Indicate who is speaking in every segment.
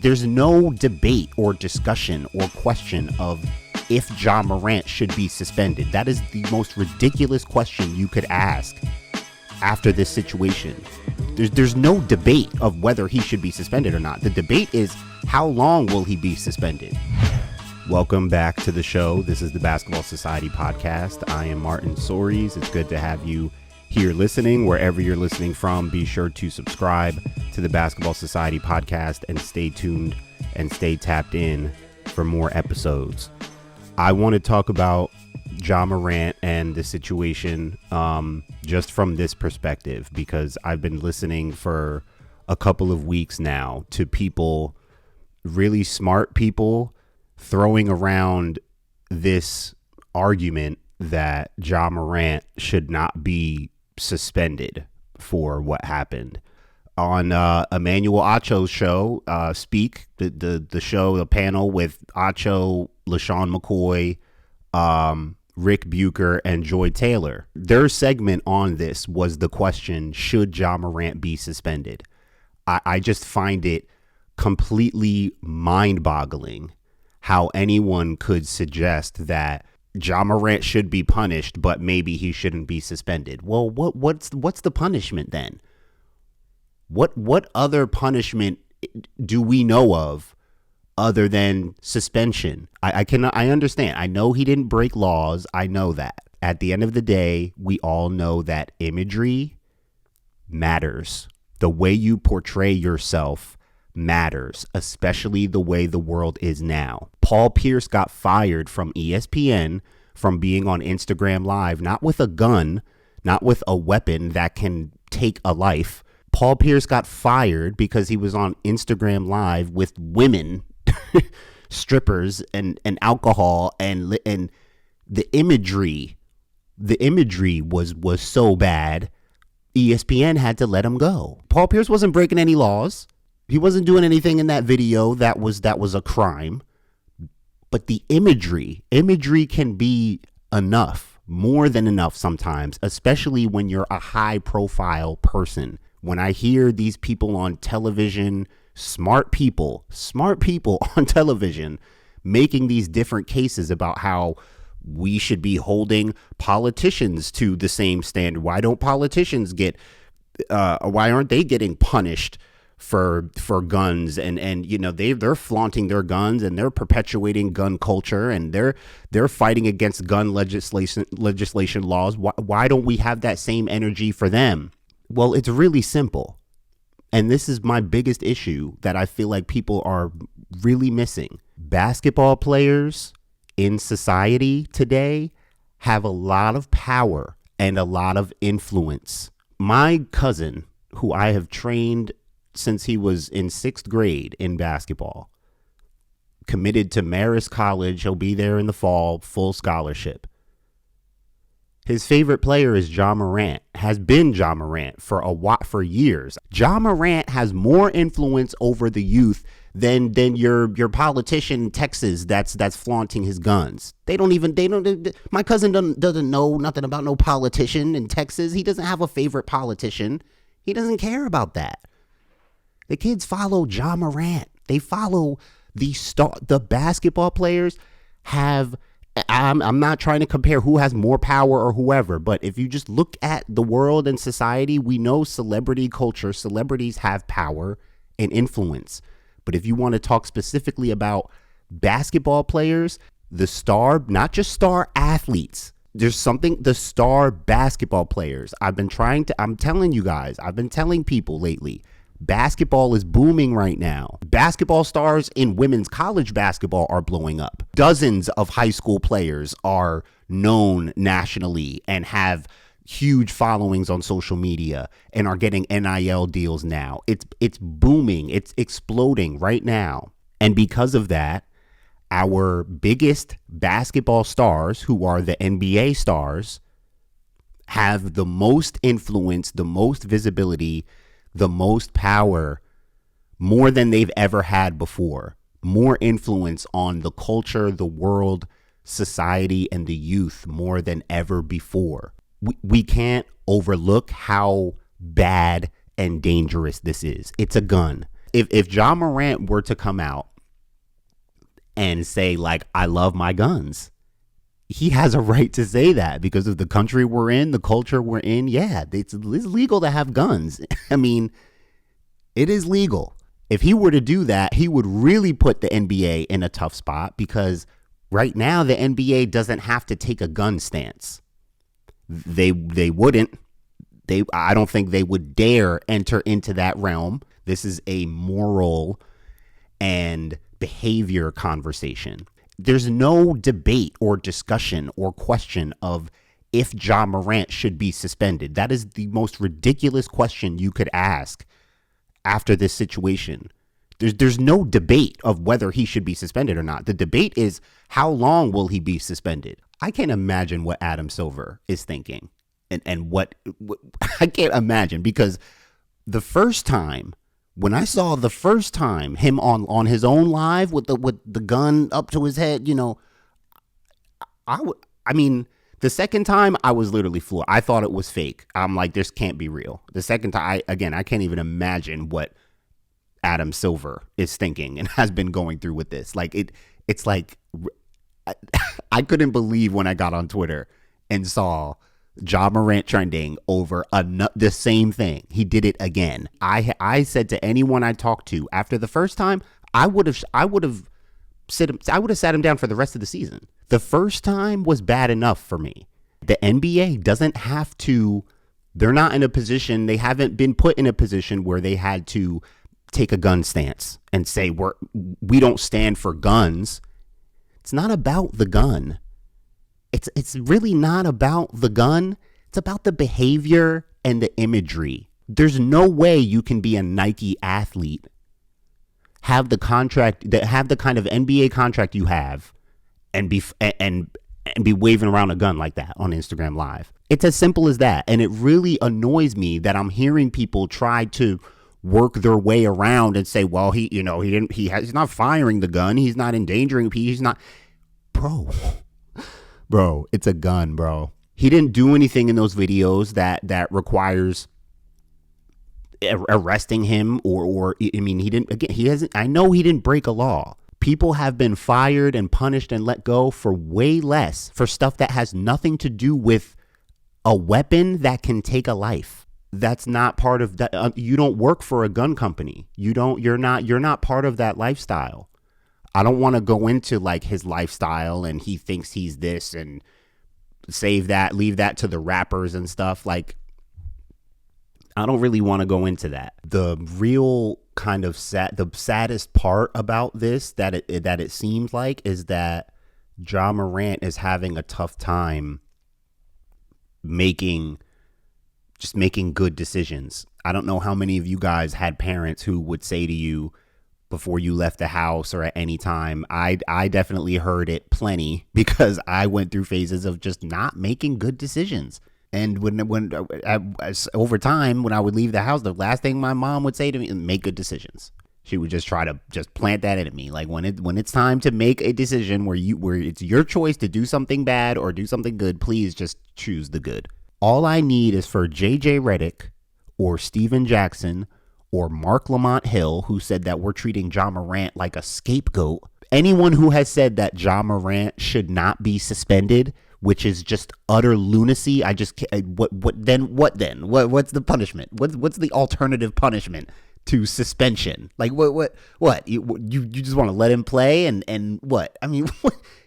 Speaker 1: there's no debate or discussion or question of if Ja Morant should be suspended. That is the most ridiculous question you could ask after this situation. There's no debate of whether he should be suspended or not. The debate is how long will he be suspended? Welcome back to the show. This is the Basketball Society podcast. I am Martin Soaries. It's good to have you here listening. Wherever you're listening from, be sure to subscribe to the Basketball Society podcast and stay tuned and stay tapped in for more episodes. I want to talk about Ja Morant and the situation just from this perspective, because I've been listening for a couple of weeks now to people, really smart people, throwing around this argument that Ja Morant should not be suspended for what happened. On Emmanuel Acho's show, Speak, the show, the panel with Acho, LaShawn McCoy, Rick Bucher, and Joy Taylor. Their segment on this was the question, should Ja Morant be suspended? I just find it completely mind-boggling how anyone could suggest that Ja Morant should be punished, but maybe he shouldn't be suspended. Well, what's the punishment then? What other punishment do we know of other than suspension? I understand. I know he didn't break laws. I know that. At the end of the day, we all know that imagery matters. The way you portray yourself matters, especially the way the world is now. Paul Pierce got fired from ESPN from being on Instagram Live, not with a gun, not with a weapon that can take a life. Paul Pierce got fired because he was on Instagram Live with women, strippers, and alcohol, and the imagery was so bad. ESPN had to let him go. Paul Pierce wasn't breaking any laws. He wasn't doing anything in that video that was a crime. But the imagery can be enough, more than enough sometimes, especially when you're a high profile person. When I hear these people on television, smart people on television making these different cases about how we should be holding politicians to the same standard. Why don't politicians why aren't they getting punished for guns? And you know, they're flaunting their guns and they're perpetuating gun culture and they're fighting against gun legislation laws. Why don't we have that same energy for them? Well, it's really simple. And this is my biggest issue that I feel like people are really missing. Basketball players in society today have a lot of power and a lot of influence. My cousin, who I have trained since he was in 6th grade in basketball, committed to Marist College. He'll be there in the fall, full scholarship. His favorite player is Ja Morant, has been Ja Morant for years. Ja Morant has more influence over the youth than your politician in Texas that's flaunting his guns. My cousin doesn't know nothing about no politician in Texas. He doesn't have a favorite politician. He doesn't care about that. The kids follow Ja Morant. They follow the basketball players have. I'm not trying to compare who has more power or whoever, but if you just look at the world and society, we know celebrity culture, celebrities have power and influence. But if you want to talk specifically about basketball players, not just star athletes, the star basketball players. I'm telling you guys, I've been telling people lately, basketball is booming right now. Basketball stars in women's college basketball are blowing up. Dozens of high school players are known nationally and have huge followings on social media and are getting NIL deals now. It's booming. It's exploding right now. And because of that, our biggest basketball stars, who are the NBA stars, have the most influence, the most visibility, the most power, more than they've ever had before. More influence on the culture, the world, society, and the youth more than ever before. We can't overlook how bad and dangerous this is. It's a gun. if Ja Morant were to come out and say, like, I love my guns, he has a right to say that because of the country we're in, the culture we're in. Yeah, it's legal to have guns. I mean, it is legal. If he were to do that, he would really put the NBA in a tough spot because right now the NBA doesn't have to take a gun stance. They wouldn't. I don't think they would dare enter into that realm. This is a moral and behavior conversation. There's no debate or discussion or question of if Ja Morant should be suspended. That is the most ridiculous question you could ask after this situation. There's no debate of whether he should be suspended or not. The debate is how long will he be suspended? I can't imagine what Adam Silver is thinking and what I can't imagine, because the first time when I saw him on his own live with the gun up to his head, I mean, the second time I was literally floored. I thought it was fake. I'm like, this can't be real. The second time, I can't even imagine what Adam Silver is thinking and has been going through with this. Like it's like I couldn't believe when I got on Twitter and saw Ja Morant trending over the same thing. He did it again. I said to anyone I talked to after the first time, I would have sat him down for the rest of the season. The first time was bad enough for me. The NBA doesn't have to. They're not in a position. They haven't been put in a position where they had to take a gun stance and say we don't stand for guns. It's not about the gun. It's really not about the gun. It's about the behavior and the imagery. There's no way you can be a Nike athlete, have the kind of NBA contract you have, and be waving around a gun like that on Instagram Live. It's as simple as that. And it really annoys me that I'm hearing people try to work their way around and say, well, he's not firing the gun. He's not endangering people. He's not. Bro, it's a gun, bro. He didn't do anything in those videos that requires arresting him or I mean, I know he didn't break a law. People have been fired and punished and let go for way less, for stuff that has nothing to do with a weapon that can take a life. That's not part of that. You don't work for a gun company. You're not part of that lifestyle. I don't want to go into like his lifestyle and he thinks he's this and leave that to the rappers and stuff. Like, I don't really want to go into that. The real kind of the saddest part about this that it seems like is that Ja Morant is having a tough time making good decisions. I don't know how many of you guys had parents who would say to you before you left the house or at any time. I definitely heard it plenty because I went through phases of just not making good decisions. And when over time, when I would leave the house, the last thing my mom would say to me is make good decisions. She would just try to just plant that into me. Like when it's time to make a decision where it's your choice to do something bad or do something good, please just choose the good. All I need is for JJ Redick or Steven Jackson or Mark Lamont Hill, who said that we're treating Ja Morant like a scapegoat. Anyone who has said that Ja Morant should not be suspended, which is just utter lunacy. I just can't. What then? What's the punishment? What's the alternative punishment to suspension? Like what? You just want to let him play and what? I mean,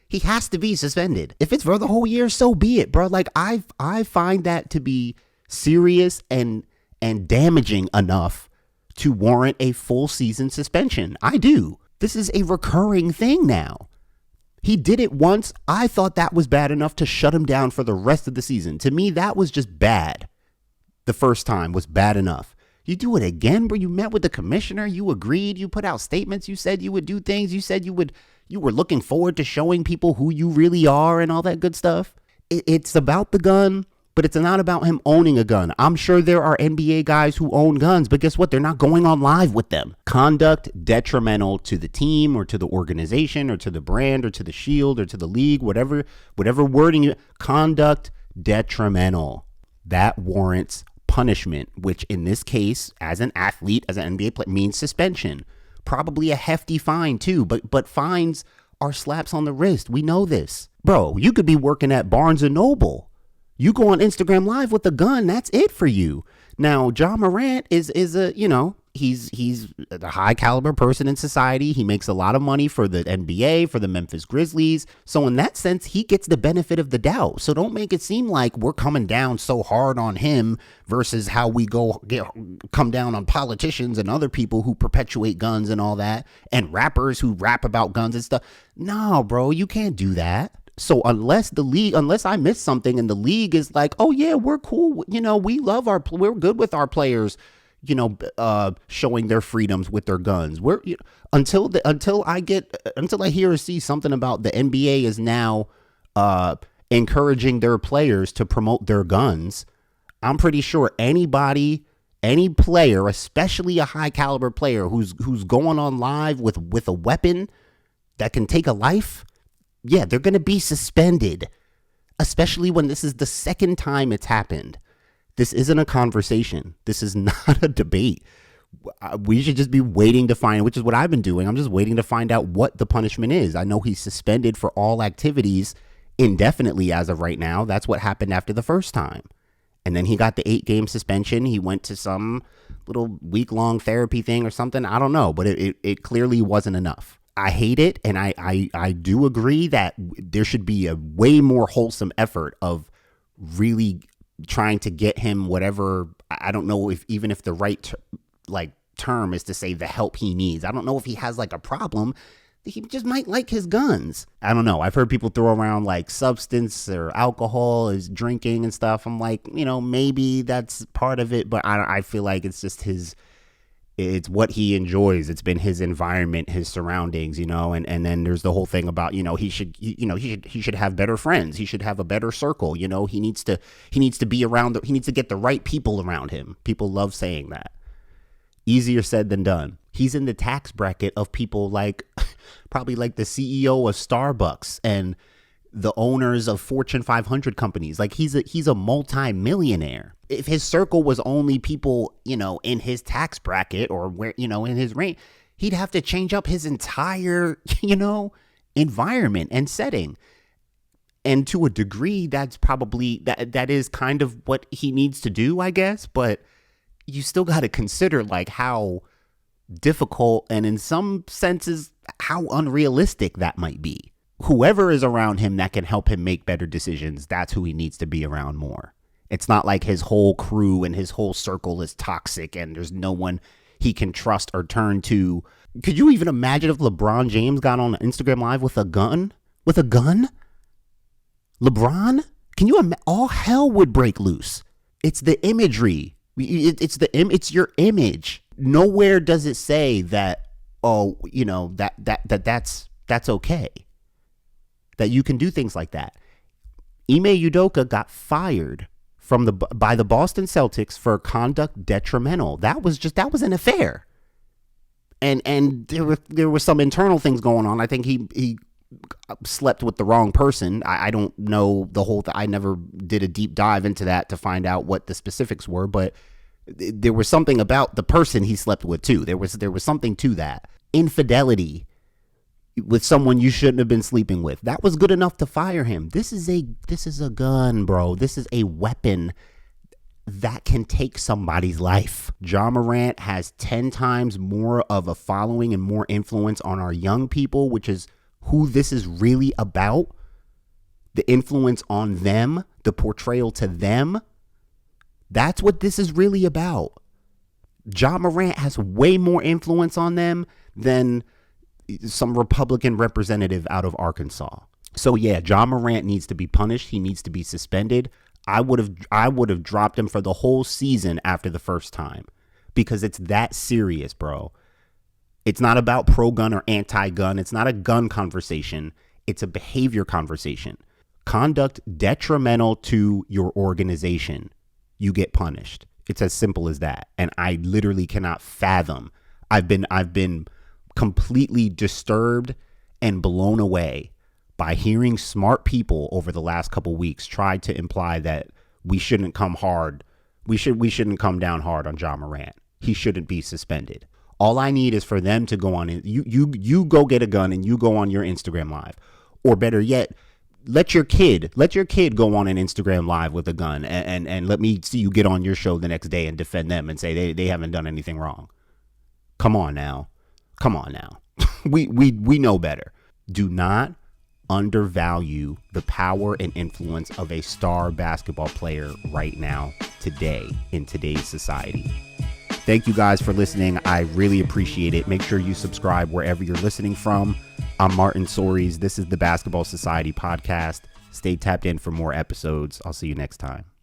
Speaker 1: he has to be suspended. If it's for the whole year, so be it, bro. Like I find that to be serious and damaging enough to warrant a full season suspension. I do. This is a recurring thing now. He did it once. I thought that was bad enough to shut him down for the rest of the season. To me, that was just bad. The first time was bad enough. You do it again, bro. You met with the commissioner. You agreed. You put out statements. You said you would do things. You said you were looking forward to showing people who you really are and all that good stuff. It's about the gun, but it's not about him owning a gun. I'm sure there are NBA guys who own guns, but guess what? They're not going on live with them. Conduct detrimental to the team or to the organization or to the brand or to the shield or to the league, whatever wording conduct detrimental. That warrants punishment, which in this case, as an athlete, as an NBA player, means suspension. Probably a hefty fine too, but fines are slaps on the wrist. We know this. Bro, you could be working at Barnes and Noble. You go on Instagram Live with a gun, that's it for you. Now, Ja Morant is a, he's a high caliber person in society. He makes a lot of money for the NBA, for the Memphis Grizzlies. So in that sense, he gets the benefit of the doubt. So don't make it seem like we're coming down so hard on him versus how we come down on politicians and other people who perpetuate guns and all that, and rappers who rap about guns and stuff. No, bro, you can't do that. So unless I miss something and the league is like, oh yeah, we're cool, we love we're good with our players, showing their freedoms with their guns. Until I hear or see something about the NBA is now encouraging their players to promote their guns, I'm pretty sure any player, especially a high caliber player who's going on live with a weapon that can take a life, yeah, they're going to be suspended, especially when this is the second time it's happened. This isn't a conversation. This is not a debate. We should just be waiting to find, which is what I've been doing. I'm just waiting to find out what the punishment is. I know he's suspended for all activities indefinitely as of right now. That's what happened after the first time. And then he got the 8-game suspension. He went to some little week-long therapy thing or something. I don't know, but it clearly wasn't enough. I hate it, and I do agree that there should be a way more wholesome effort of really trying to get him whatever. I don't know if the right term is to say the help he needs. I don't know if he has like a problem. He just might like his guns. I don't know. I've heard people throw around like substance or alcohol is drinking and stuff. I'm like, maybe that's part of it, but I feel like it's just it's what he enjoys. It's been his environment, his surroundings, and then there's the whole thing about, he should have better friends. He should have a better circle. He needs to be around, he needs to get the right people around him. People love saying that. Easier said than done. He's in the tax bracket of people like probably like the CEO of Starbucks and the owners of Fortune 500 companies. Like he's a multi-millionaire. If his circle was only people, in his tax bracket or where, in his range, he'd have to change up his entire, environment and setting. And to a degree, that's probably that is kind of what he needs to do, I guess. But you still got to consider like how difficult and in some senses how unrealistic that might be. Whoever is around him that can help him make better decisions, that's who he needs to be around more. It's not like his whole crew and his whole circle is toxic and there's no one he can trust or turn to. Could you even imagine if LeBron James got on Instagram Live with a gun? With a gun? LeBron? Can you imagine? All hell would break loose. It's the imagery. It's your image. Nowhere does it say that, that's okay. That you can do things like that. Ime Udoka got fired by the Boston Celtics for conduct detrimental. That was an affair. And there were some internal things going on. I think he slept with the wrong person. I don't know the whole I never did a deep dive into that to find out what the specifics were, but there was something about the person he slept with too. There was something to that. Infidelity with someone you shouldn't have been sleeping with. That was good enough to fire him. This is a gun, bro. This is a weapon that can take somebody's life. Ja Morant has 10 times more of a following and more influence on our young people, which is who this is really about. The influence on them, the portrayal to them. That's what this is really about. Ja Morant has way more influence on them than some Republican representative out of Arkansas. So yeah, Ja Morant needs to be punished. He needs to be suspended. I would have dropped him for the whole season after the first time because it's that serious, bro. It's not about pro-gun or anti-gun. It's not a gun conversation. It's a behavior conversation. Conduct detrimental to your organization, you get punished. It's as simple as that. And I literally cannot fathom. I've been completely disturbed and blown away by hearing smart people over the last couple weeks try to imply that we shouldn't come hard We shouldn't come down hard on Ja Morant. He shouldn't be suspended. All I need is for them to go on. You go get a gun and you go on your Instagram live, or better yet, let your kid go on an Instagram live with a gun and let me see you get on your show the next day and defend them and say they haven't done anything wrong. Come on now. we know better. Do not undervalue the power and influence of a star basketball player right now, today, in today's society. Thank you guys for listening. I really appreciate it. Make sure you subscribe wherever you're listening from. I'm Martin Soaries. This is the Basketball Society podcast. Stay tapped in for more episodes. I'll see you next time.